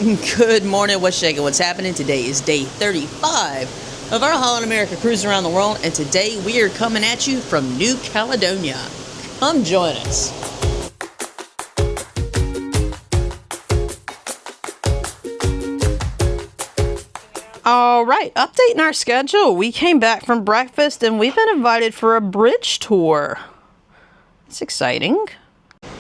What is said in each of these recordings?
Good morning, what's shaking, what's happening? Today is day 35 of our Holland America cruise around the world, and today we are coming at you from New Caledonia. Come join us. All right, updating our schedule. We came back from breakfast and we've been invited for a bridge tour. It's exciting.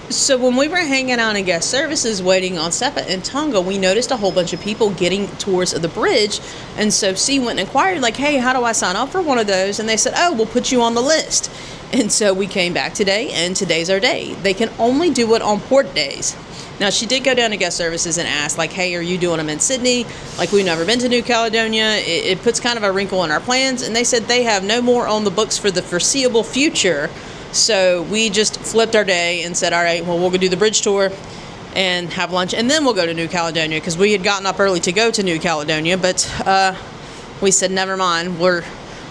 So when we were hanging out in guest services waiting on Seppa and Tonga, we noticed a whole bunch of people getting tours of the bridge. And so C went and inquired, like, hey, how do I sign up for one of those? And they said, oh, we'll put you on the list. And so we came back today, and today's our day. They can only do it on port days. Now, she did go down to guest services and ask, like, hey, are you doing them in Sydney? Like, we've never been to New Caledonia. It puts kind of a wrinkle in our plans. And they said they have no more on the books for the foreseeable future. So we just flipped our day and said, all right, well, we'll go do the bridge tour and have lunch, and then we'll go to New Caledonia, because we had gotten up early to go to New Caledonia, but we said, never mind,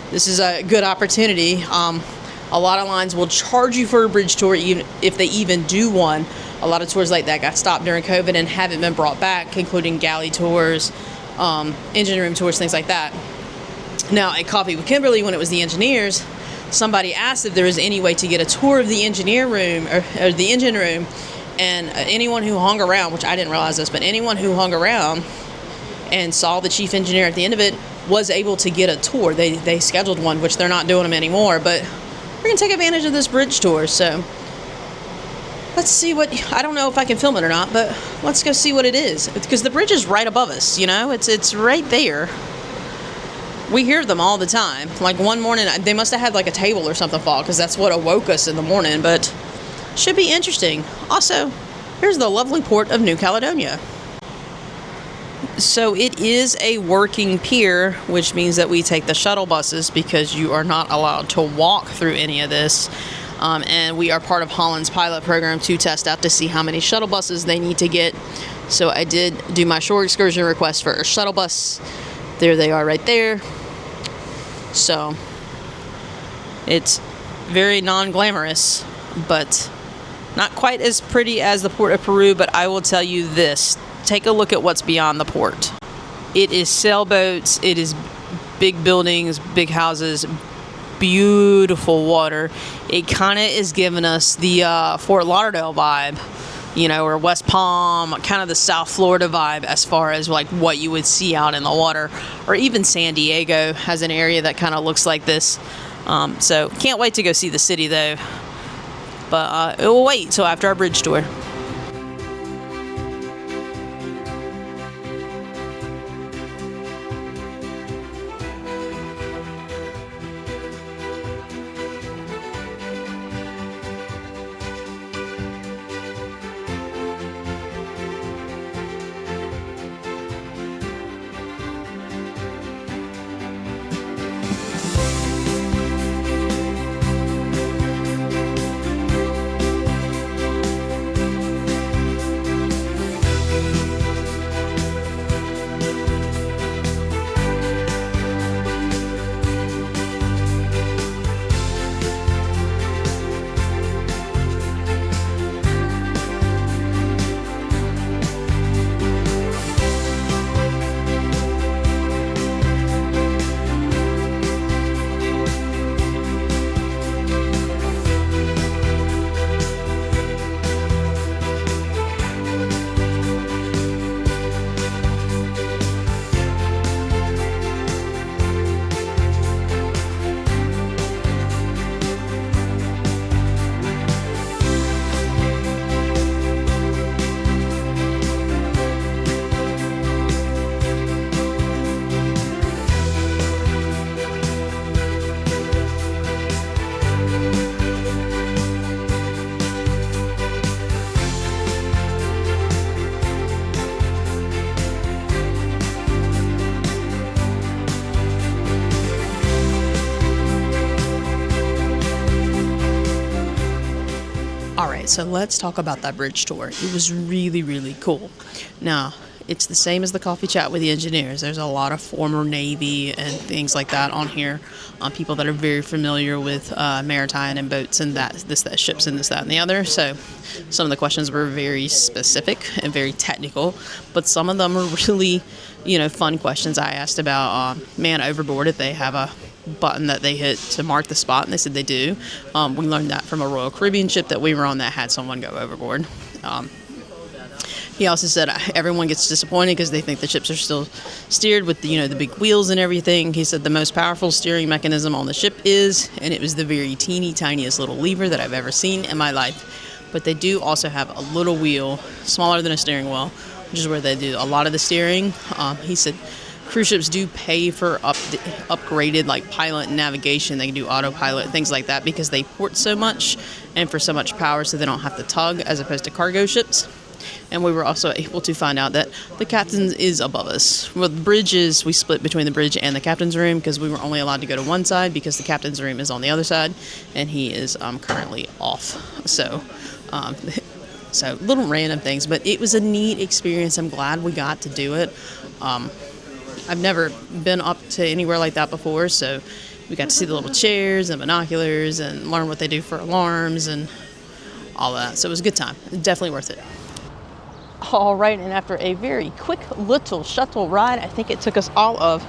this is a good opportunity. A lot of lines will charge you for a bridge tour, even if they even do one. A lot of tours like that got stopped during COVID and haven't been brought back, including galley tours, engine room tours, things like that. Now, at Coffee with Kimberly, when it was the engineers, somebody asked if there was any way to get a tour of the engineer room or the engine room, and anyone who hung around, which I didn't realize this, but anyone who hung around and saw the chief engineer at the end of it was able to get a tour. They scheduled one, which they're not doing them anymore, but we're going to take advantage of this bridge tour. So let's see I don't know if I can film it or not, but let's go see what it is, because the bridge is right above us, you know, it's right there. We hear them all the time. Like one morning, they must have had like a table or something fall, because that's what awoke us in the morning, but should be interesting. Also, here's the lovely port of New Caledonia. So it is a working pier, which means that we take the shuttle buses, because you are not allowed to walk through any of this. And we are part of Holland's pilot program to test out to see how many shuttle buses they need to get. So I did do my shore excursion request for a shuttle bus. There they are right there. So it's very non-glamorous, but not quite as pretty as the port of Peru. But I will tell you this, take a look at what's beyond the port. It is sailboats, it is big buildings, big houses, beautiful water. It kind of is giving us the Fort Lauderdale vibe, you know, or West Palm, kind of the South Florida vibe as far as like what you would see out in the water. Or even San Diego has an area that kind of looks like this. So can't wait to go see the city though. But we'll wait till after our bridge tour. So let's talk about that bridge tour. It was really, really cool. Now, It's the same as the coffee chat with the engineers. There's a lot of former Navy and things like that on here. People that are very familiar with maritime and boats and that ships and this, that, and the other. So some of the questions were very specific and very technical, but some of them were really, fun questions. I asked about man overboard, if they have a button that they hit to mark the spot, and they said they do. We learned that from a Royal Caribbean ship that we were on that had someone go overboard. He also said everyone gets disappointed because they think the ships are still steered with the big wheels and everything. He said the most powerful steering mechanism on the ship and it was the very teeny tiniest little lever that I've ever seen in my life. But they do also have a little wheel, smaller than a steering wheel, which is where they do a lot of the steering. He said cruise ships do pay for upgraded like pilot and navigation. They can do autopilot, things like that, because they port so much and for so much power, so they don't have to tug as opposed to cargo ships. And we were also able to find out that the captain is above us. Well, the bridge is, we split between the bridge and the captain's room because we were only allowed to go to one side because the captain's room is on the other side, and he is currently off. So little random things, but it was a neat experience. I'm glad we got to do it. I've never been up to anywhere like that before, so we got to see the little chairs and binoculars and learn what they do for alarms and all that. So it was a good time. Definitely worth it. All right, and after a very quick little shuttle ride, I think it took us all of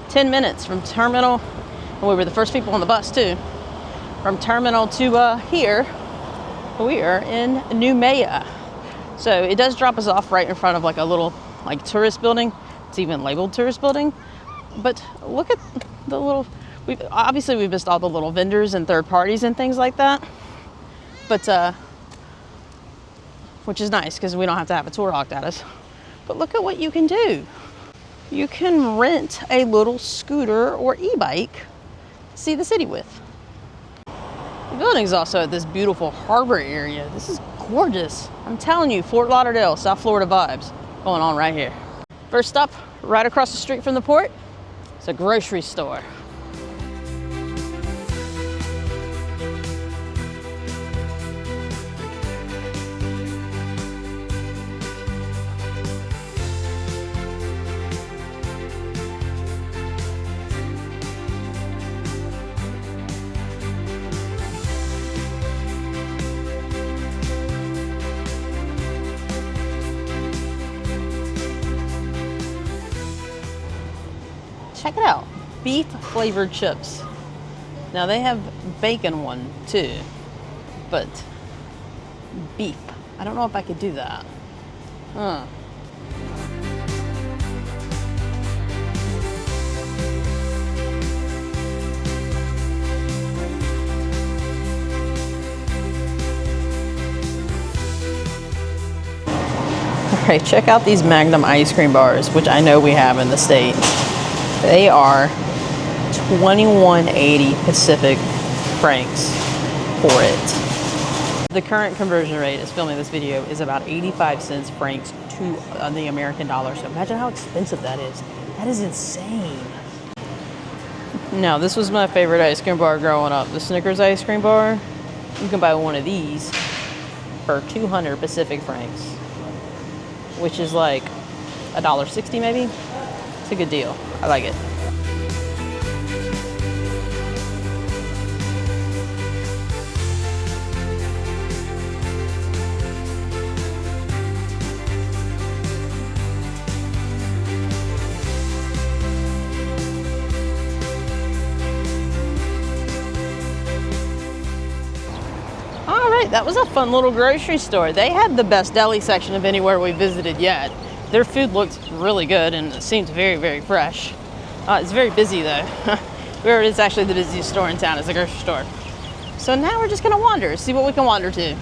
10 minutes from terminal, and we were the first people on the bus too, from terminal to here, we are in Noumea. So it does drop us off right in front of like a little like tourist building. It's even labeled tourist building, but look at the little, we missed all the little vendors and third parties and things like that, but which is nice because we don't have to have a tour honked at us. But look at what you can do. You can rent a little scooter or e-bike to see the city with. The building's also at this beautiful harbor area. This is gorgeous. I'm telling you, Fort Lauderdale, South Florida vibes going on right here. First stop, right across the street from the port, it's a grocery store. Check it out, beef flavored chips. Now they have bacon one too, but beef. I don't know if I could do that. Okay, check out these Magnum ice cream bars, which I know we have in the state. They are $21.80 Pacific francs for it. The current conversion rate is filming this video is about 85 cents francs to the American dollar. So imagine how expensive that is. That is insane. Now, this was my favorite ice cream bar growing up. The Snickers ice cream bar. You can buy one of these for 200 Pacific francs, which is like $1.60 maybe. It's a good deal. I like it. All right, that was a fun little grocery store. They had the best deli section of anywhere we visited yet. Their food looked really good and it seemed very, very fresh. It's very busy though. It's actually the busiest store in town, is a grocery store. So now we're just gonna wander, see what we can wander to.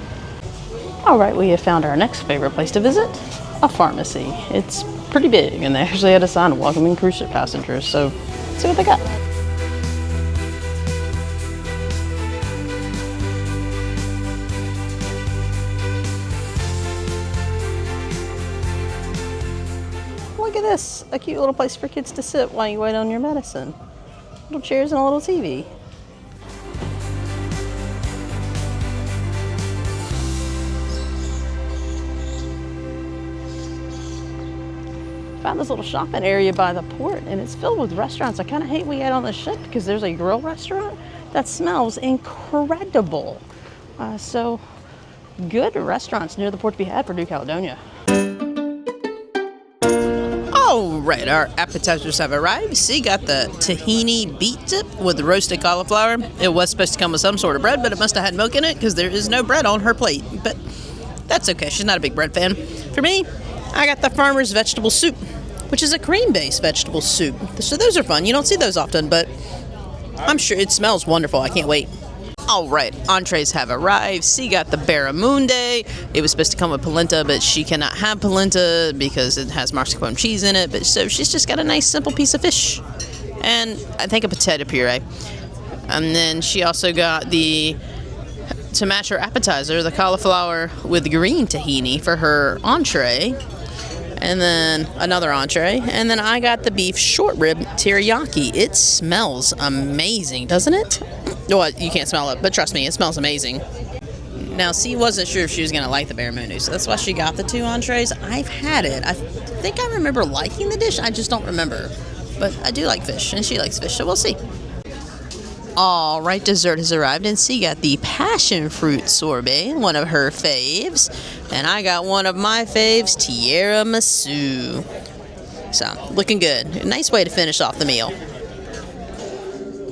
All right, we have found our next favorite place to visit, a pharmacy. It's pretty big and they actually had a sign welcoming cruise ship passengers, so let's see what they got. Look at this, a cute little place for kids to sit while you wait on your medicine. Little chairs and a little TV. Found this little shopping area by the port, and it's filled with restaurants. I kind of hate we get on the ship because there's a grill restaurant that smells incredible. So good restaurants near the port to be had for New Caledonia. All right, our appetizers have arrived. See, got the tahini beet dip with the roasted cauliflower. It was supposed to come with some sort of bread, but it must have had milk in it because there is no bread on her plate. But that's okay. She's not a big bread fan. For me, I got the farmer's vegetable soup, which is a cream-based vegetable soup. So those are fun. You don't see those often, but I'm sure it smells wonderful. I can't wait. All right, entrees have arrived. C got the barramundi. It was supposed to come with polenta, but she cannot have polenta because it has mascarpone cheese in it. But so she's just got a nice, simple piece of fish, and I think a potato puree. And then she also got to match her appetizer, the cauliflower with green tahini for her entree. And then another entree. And then I got the beef short rib teriyaki. It smells amazing, doesn't it? Well, you can't smell it, but trust me, it smells amazing. Now, C wasn't sure if she was going to like the barramundi, so that's why she got the 2 entrees. I've had it. I think I remember liking the dish. I just don't remember. But I do like fish, and she likes fish, so we'll see. All right, dessert has arrived, and C got the passion fruit sorbet, one of her faves, and I got one of my faves, tiramisu. So, looking good. A nice way to finish off the meal.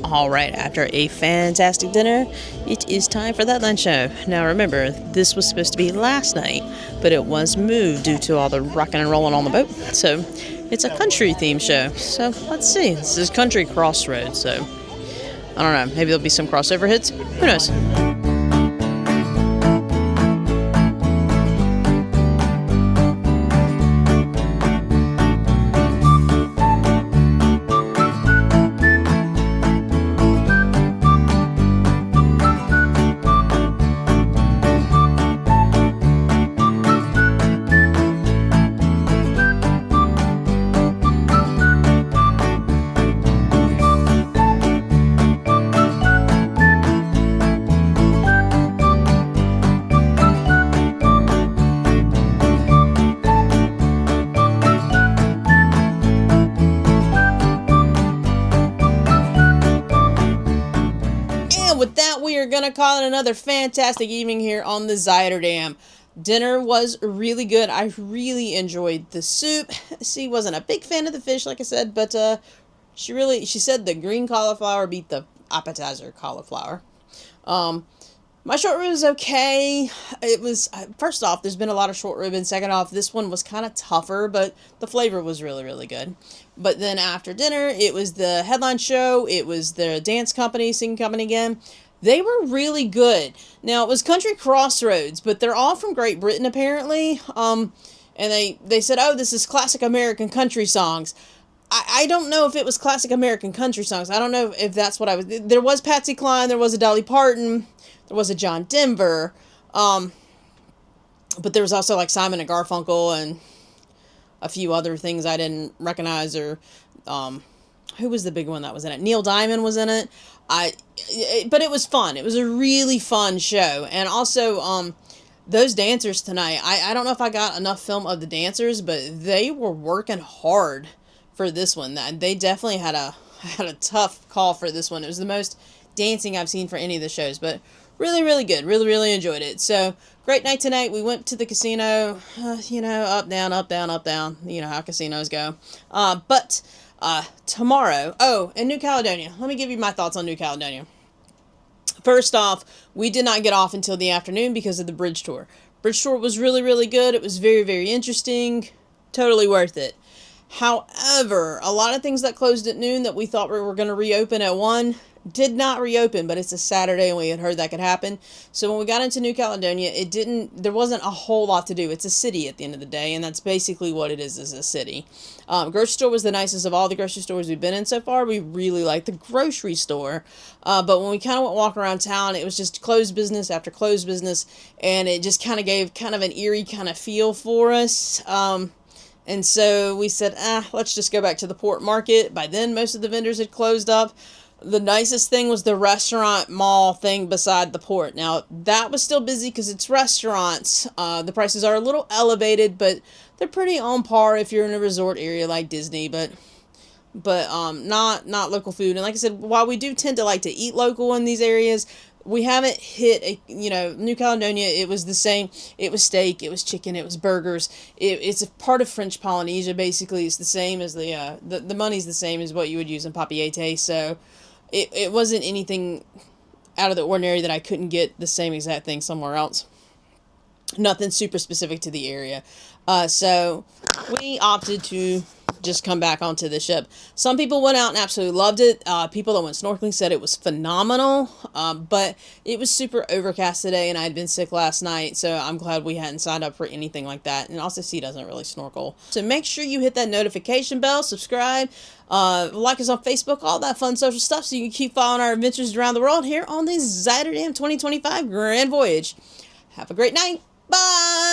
All right, after a fantastic dinner, it is time for that lunch show. Now, remember, this was supposed to be last night, but it was moved due to all the rocking and rolling on the boat. So, it's a country-themed show. So, let's see. This is Country Crossroads, so I don't know. Maybe there'll be some crossover hits. Who knows? With that, we are going to call it another fantastic evening here on the Zuiderdam. Dinner was really good. I really enjoyed the soup. She wasn't a big fan of the fish, like I said, but she said the green cauliflower beat the appetizer cauliflower. My short rib was okay. It was, first off, there's been a lot of short rib, and second off, this one was kind of tougher, but the flavor was really, really good. But then after dinner, it was the headline show. It was the dance company, singing company again. They were really good. Now, it was Country Crossroads, but they're all from Great Britain, apparently. And they said, oh, this is classic American country songs. I don't know if it was classic American country songs. I don't know if that's what I was... There was Patsy Cline, there was a Dolly Parton, there was a John Denver, but there was also like Simon and Garfunkel and a few other things I didn't recognize, or who was the big one that was in it? Neil Diamond was in it. But it was fun. It was a really fun show. And also, those dancers tonight, I don't know if I got enough film of the dancers, but they were working hard for this one. They definitely had a tough call for this one. It was the most dancing I've seen for any of the shows, but really, really good. Really, really enjoyed it. So, great night tonight. We went to the casino, up, down, up, down, up, down. You know how casinos go. But tomorrow, in New Caledonia, let me give you my thoughts on New Caledonia. First off, we did not get off until the afternoon because of the bridge tour. Bridge tour was really, really good. It was very, very interesting. Totally worth it. However, a lot of things that closed at noon that we thought were going to reopen at 1 did not reopen, but it's a Saturday and we had heard that could happen. So when we got into New Caledonia, there wasn't a whole lot to do. It's a city at the end of the day, and that's basically what it is a city. Grocery store was the nicest of all the grocery stores we've been in so far. We really liked the grocery store. But when we kind of went walk around town, it was just closed business after closed business, and it just kind of gave kind of an eerie kind of feel for us. And so we said, let's just go back to the port market. By then, most of the vendors had closed up. The nicest thing was the restaurant mall thing beside the port. Now, that was still busy because it's restaurants. The prices are a little elevated, but they're pretty on par if you're in a resort area like Disney, but not local food. And like I said, while we do tend to like to eat local in these areas, we haven't hit New Caledonia. It was the same. It was steak, it was chicken, it was burgers. It's a part of French Polynesia. Basically, it's the same as the money's the same as what you would use in Papeete. So it wasn't anything out of the ordinary that I couldn't get the same exact thing somewhere else. Nothing super specific to the area. So we opted to just come back onto the ship. Some people went out and absolutely loved it. People that went snorkeling said it was phenomenal. But it was super overcast today, and I had been sick last night, so I'm glad we hadn't signed up for anything like that. And also, C doesn't really snorkel. So make sure you hit that notification bell, subscribe, like us on Facebook, all that fun social stuff, so you can keep following our adventures around the world here on the Zyterdam 2025 Grand Voyage. Have a great night. Bye!